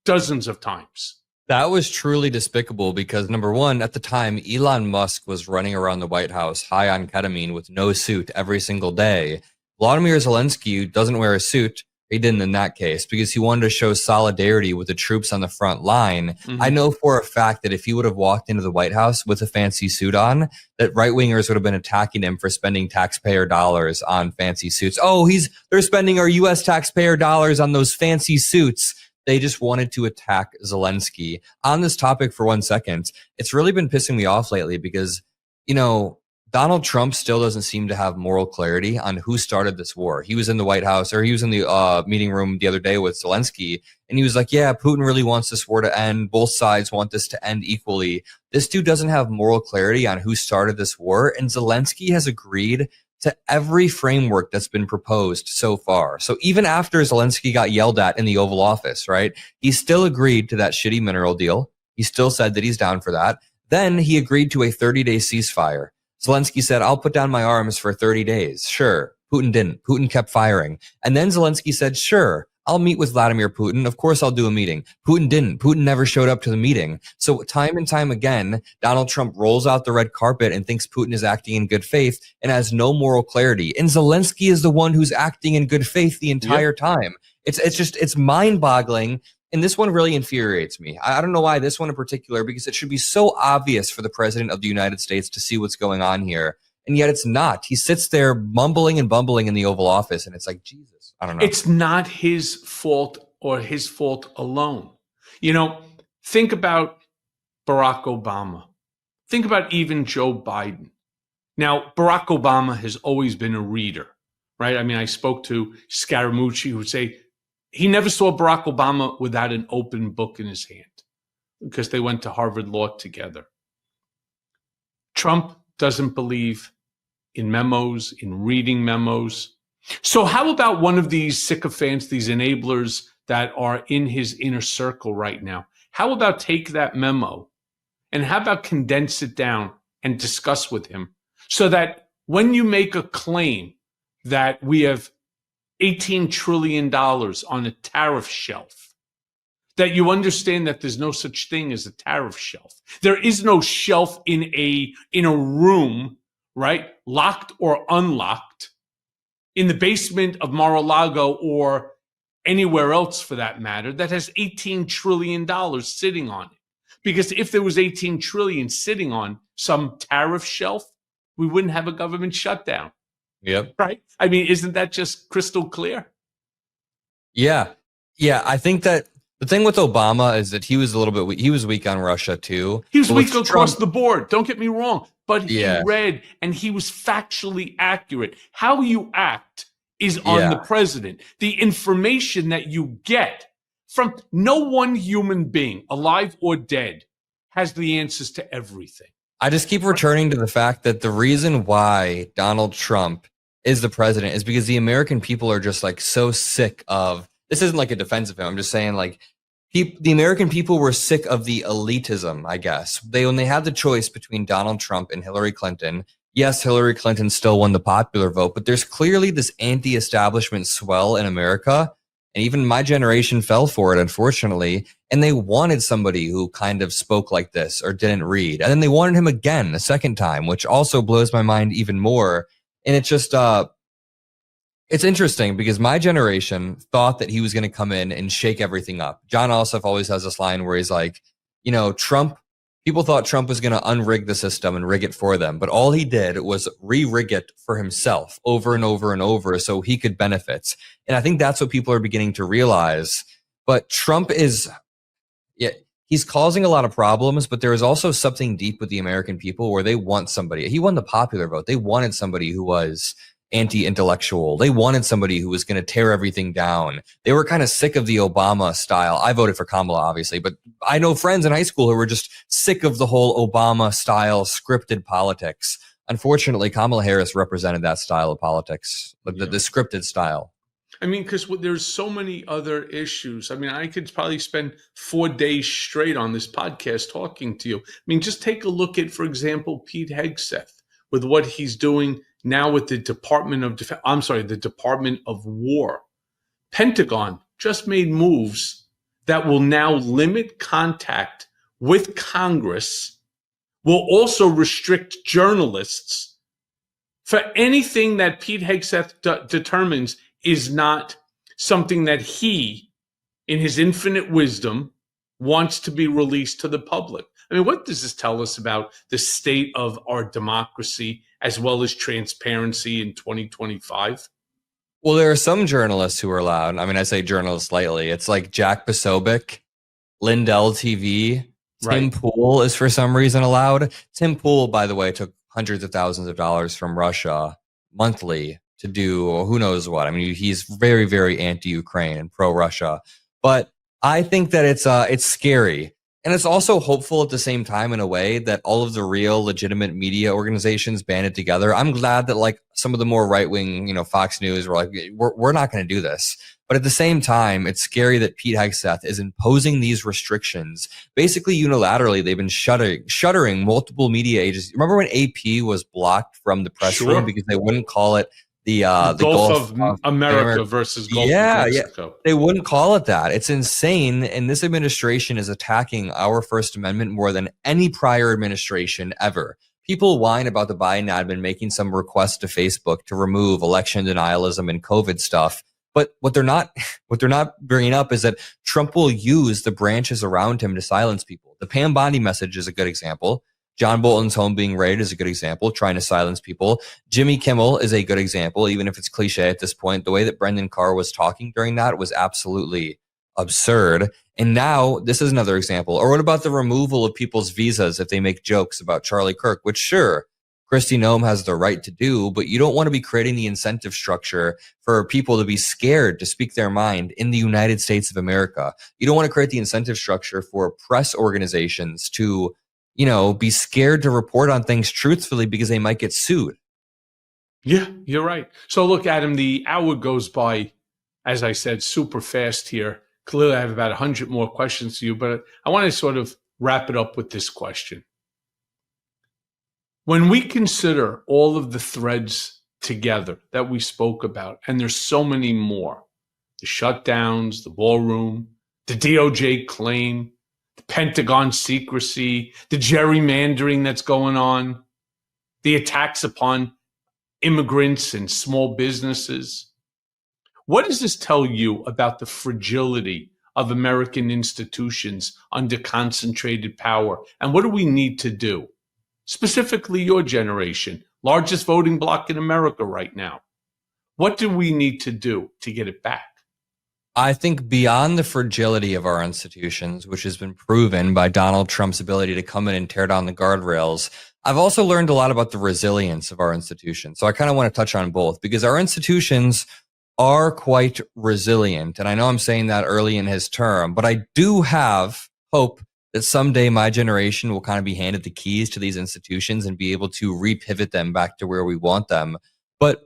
S1: dozens of times.
S2: That was truly despicable because, number one, at the time, Elon Musk was running around the White House high on ketamine with no suit every single day. Volodymyr Zelensky doesn't wear a suit. He didn't in that case because he wanted to show solidarity with the troops on the front line. Mm-hmm. I know for a fact that if he would have walked into the White House with a fancy suit on, that right-wingers would have been attacking him for spending taxpayer dollars on fancy suits. Oh, they're spending our U.S. taxpayer dollars on those fancy suits. They just wanted to attack Zelensky. On this topic for 1 second, it's really been pissing me off lately because, Donald Trump still doesn't seem to have moral clarity on who started this war. He was in the White House, or he was in the meeting room the other day with Zelensky, and he was like, yeah, Putin really wants this war to end. Both sides want this to end equally. This dude doesn't have moral clarity on who started this war, and Zelensky has agreed to every framework that's been proposed so far. So even after Zelensky got yelled at in the Oval Office, right, he still agreed to that shitty mineral deal. He still said that he's down for that. Then he agreed to a 30-day ceasefire. Zelensky said, I'll put down my arms for 30 days. Sure. Putin didn't. Putin kept firing. And then Zelensky said, sure, I'll meet with Vladimir Putin. Of course, I'll do a meeting. Putin didn't. Putin never showed up to the meeting. So time and time again, Donald Trump rolls out the red carpet and thinks Putin is acting in good faith and has no moral clarity. And Zelensky is the one who's acting in good faith the entire time. It's mind-boggling. And this one really infuriates me. I don't know why this one in particular, because it should be so obvious for the president of the United States to see what's going on here. and yet it's not. He sits there mumbling and bumbling in the Oval Office, and it's like, Jesus, I don't know.
S1: It's not his fault or his fault alone. Think about Barack Obama. Think about even Joe Biden. Now, Barack Obama has always been a reader, right? I mean, I spoke to Scaramucci, who would say he never saw Barack Obama without an open book in his hand because they went to Harvard Law together. Trump doesn't believe in memos, in reading memos. So how about one of these sycophants, these enablers that are in his inner circle right now? How about take that memo and how about condense it down and discuss with him so that when you make a claim that we have $18 trillion on a tariff shelf, that you understand that there's no such thing as a tariff shelf. There is no shelf in a room, right? Locked or unlocked in the basement of Mar-a-Lago or anywhere else for that matter that has $18 trillion sitting on it. Because if there was 18 trillion sitting on some tariff shelf, we wouldn't have a government shutdown.
S2: Yep.
S1: Right? I mean, isn't that just crystal clear?
S2: Yeah. Yeah. I think that the thing with Obama is that he was a little bit weak. He was weak on Russia too.
S1: He was weak across the board. Don't get me wrong. But he
S2: Yeah.
S1: read and he was factually accurate. How you act is on the president. The information that you get from no one human being, alive or dead, has the answers to everything.
S2: I just keep returning to the fact that the reason why Donald Trump is the president is because the American people are just like so sick of, this isn't like a defense of him. I'm just saying like the American people were sick of the elitism, I guess. When they had the choice between Donald Trump and Hillary Clinton, yes, Hillary Clinton still won the popular vote, but there's clearly this anti-establishment swell in America. And even my generation fell for it, unfortunately. And they wanted somebody who kind of spoke like this or didn't read. And then they wanted him again a second time, which also blows my mind even more. And it's just, it's interesting because my generation thought that he was going to come in and shake everything up. John Ossoff always has this line where he's like, Trump, people thought Trump was going to unrig the system and rig it for them. But all he did was re-rig it for himself over and over and over so he could benefit. And I think that's what people are beginning to realize. But Trump he's causing a lot of problems, but there is also something deep with the American people where they want somebody. He won the popular vote. They wanted somebody who was anti-intellectual. They wanted somebody who was going to tear everything down. They were kind of sick of the Obama style. I voted for Kamala, obviously, but I know friends in high school who were just sick of the whole Obama style scripted politics. Unfortunately, Kamala Harris represented that style of politics, the scripted style.
S1: I mean, because there's so many other issues. I mean, I could probably spend 4 days straight on this podcast talking to you. I mean, just take a look at, for example, Pete Hegseth with what he's doing now with the Department of War. Pentagon just made moves that will now limit contact with Congress, will also restrict journalists for anything that Pete Hegseth determines is not something that he, in his infinite wisdom, wants to be released to the public. I mean, what does this tell us about the state of our democracy as well as transparency in 2025?
S2: Well, there are some journalists who are allowed. I mean, I say journalists lightly. It's like Jack Posobiec, Lindell TV. Tim Pool is for some reason allowed. Tim Pool, by the way, took hundreds of thousands of dollars from Russia monthly to do who knows what. I mean, he's very, very anti-Ukraine and pro-Russia. But I think that it's scary. And it's also hopeful at the same time in a way that all of the real legitimate media organizations banded together. I'm glad that like some of the more right-wing, Fox News were like, we're not going to do this. But at the same time, it's scary that Pete Hegseth is imposing these restrictions. Basically, unilaterally, they've been shuttering multiple media agencies. Remember when AP was blocked from the press room because they wouldn't call it the Gulf
S1: of America versus Gulf of Mexico.
S2: Yeah. They wouldn't call it that. It's insane. And this administration is attacking our First Amendment more than any prior administration ever. People whine about the Biden admin making some request to Facebook to remove election denialism and COVID stuff. But what they're not bringing up is that Trump will use the branches around him to silence people. The Pam Bondi message is a good example. John Bolton's home being raided is a good example, trying to silence people. Jimmy Kimmel is a good example, even if it's cliche at this point. The way that Brendan Carr was talking during that was absolutely absurd. And now this is another example. Or what about the removal of people's visas if they make jokes about Charlie Kirk, which sure, Kristi Noem has the right to do, but you don't want to be creating the incentive structure for people to be scared to speak their mind in the United States of America. You don't want to create the incentive structure for press organizations to, be scared to report on things truthfully because they might get sued.
S1: Yeah, you're right. So look, Adam, the hour goes by, as I said, super fast here. Clearly, I have about 100 more questions to you, but I want to sort of wrap it up with this question. When we consider all of the threads together that we spoke about, and there's so many more, the shutdowns, the ballroom, the DOJ claim, the Pentagon secrecy, the gerrymandering that's going on, the attacks upon immigrants and small businesses, what does this tell you about the fragility of American institutions under concentrated power? And what do we need to do? Specifically your generation, largest voting bloc in America right now. What do we need to do to get it back?
S2: I think beyond the fragility of our institutions, which has been proven by Donald Trump's ability to come in and tear down the guardrails, I've also learned a lot about the resilience of our institutions. So I kind of want to touch on both because our institutions are quite resilient. And I know I'm saying that early in his term, but I do have hope that someday my generation will kind of be handed the keys to these institutions and be able to repivot them back to where we want them. But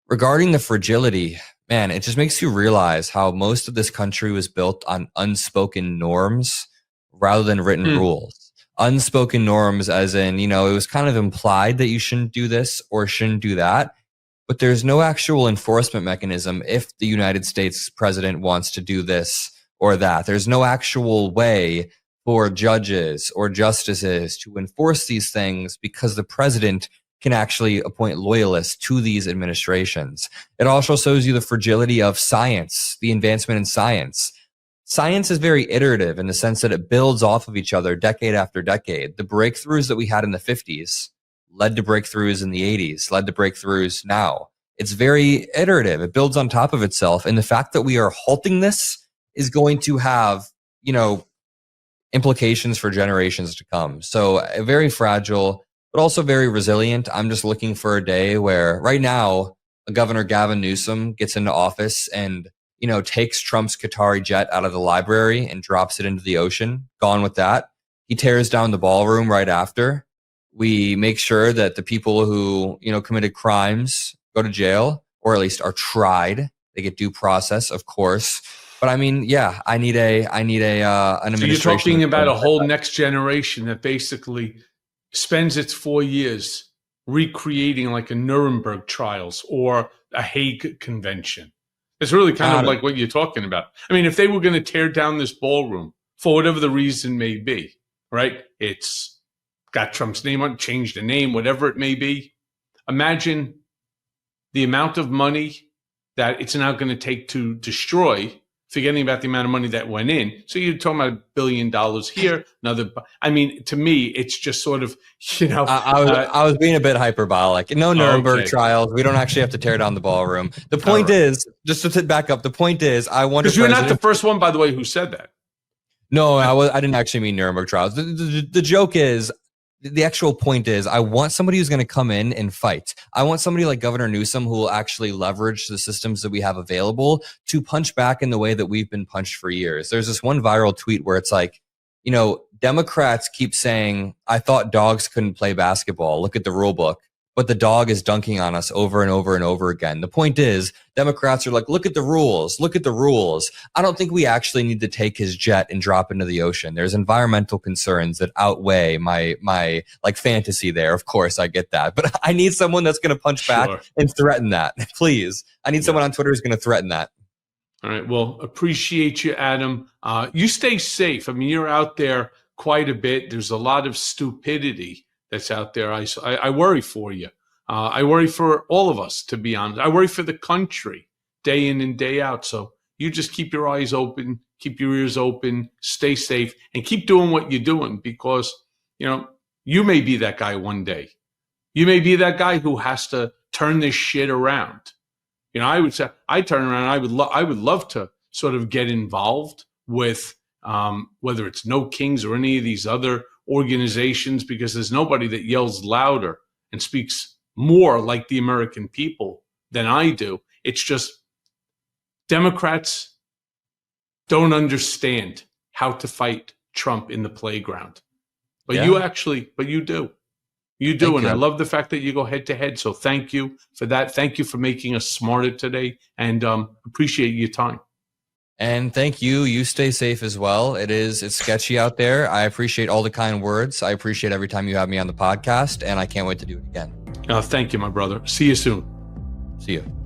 S2: regarding the fragility, man, it just makes you realize how most of this country was built on unspoken norms rather than written rules. Unspoken norms as in, it was kind of implied that you shouldn't do this or shouldn't do that. But there's no actual enforcement mechanism if the United States president wants to do this or that. There's no actual way for judges or justices to enforce these things because the president can actually appoint loyalists to these administrations. It also shows you the fragility of science, the advancement in science. Science is very iterative in the sense that it builds off of each other decade after decade. The breakthroughs that we had in the 50s led to breakthroughs in the 80s, led to breakthroughs now. It's very iterative. It builds on top of itself. And the fact that we are halting this is going to have, implications for generations to come. So very fragile, but also very resilient. I'm just looking for a day where right now, Governor Gavin Newsom gets into office and, takes Trump's Qatari jet out of the library and drops it into the ocean. Gone with that. He tears down the ballroom right after. We make sure that the people who, committed crimes go to jail or at least are tried. They get due process, of course. But I mean, yeah, I need an administration.
S1: So you're talking about a whole next generation that basically spends its 4 years recreating like a Nuremberg trials or a Hague Convention. It's really kind of like what you're talking about. I mean, if they were going to tear down this ballroom for whatever the reason may be, right? It's got Trump's name on it, changed the name, whatever it may be. Imagine the amount of money that it's now going to take to destroy, forgetting about the amount of money that went in. So you're talking about $1 billion here, another. I mean, to me, it's just sort of,
S2: I was being a bit hyperbolic. No Nuremberg trials. We don't actually have to tear down the ballroom. The point is, just to back up, the point is, I wonder.
S1: Because you're not the first one, by the way, who said that.
S2: No, I didn't actually mean Nuremberg trials. The joke is, the actual point is, I want somebody who's going to come in and fight. I want somebody like Governor Newsom who will actually leverage the systems that we have available to punch back in the way that we've been punched for years. There's this one viral tweet where it's like, Democrats keep saying, I thought dogs couldn't play basketball. Look at the rule book. But the dog is dunking on us over and over and over again. The point is, Democrats are like, look at the rules. Look at the rules. I don't think we actually need to take his jet and drop into the ocean. There's environmental concerns that outweigh my like fantasy there. Of course, I get that. But I need someone that's going to punch back and threaten that. Please. I need someone on Twitter who's going to threaten that.
S1: All right. Well, appreciate you, Adam. You stay safe. I mean, you're out there quite a bit. There's a lot of stupidity that's out there. I worry for you. I worry for all of us, to be honest. I worry for the country day in and day out. So you just keep your eyes open, keep your ears open, stay safe, and keep doing what you're doing because, You may be that guy one day. You may be that guy who has to turn this shit around. You know, I would say, I turn around, I would love to sort of get involved with whether it's No Kings or any of these other organizations, because there's nobody that yells louder and speaks more like the American people than I do. It's just Democrats don't understand how to fight Trump in the playground. But you do. You do. And I love the fact that you go head to head. So thank you for that. Thank you for making us smarter today, and appreciate your time.
S2: And thank you. You stay safe as well. It's sketchy out there. I appreciate all the kind words. I appreciate every time you have me on the podcast, and I can't wait to do it again.
S1: Thank you, my brother. See you soon.
S2: See you.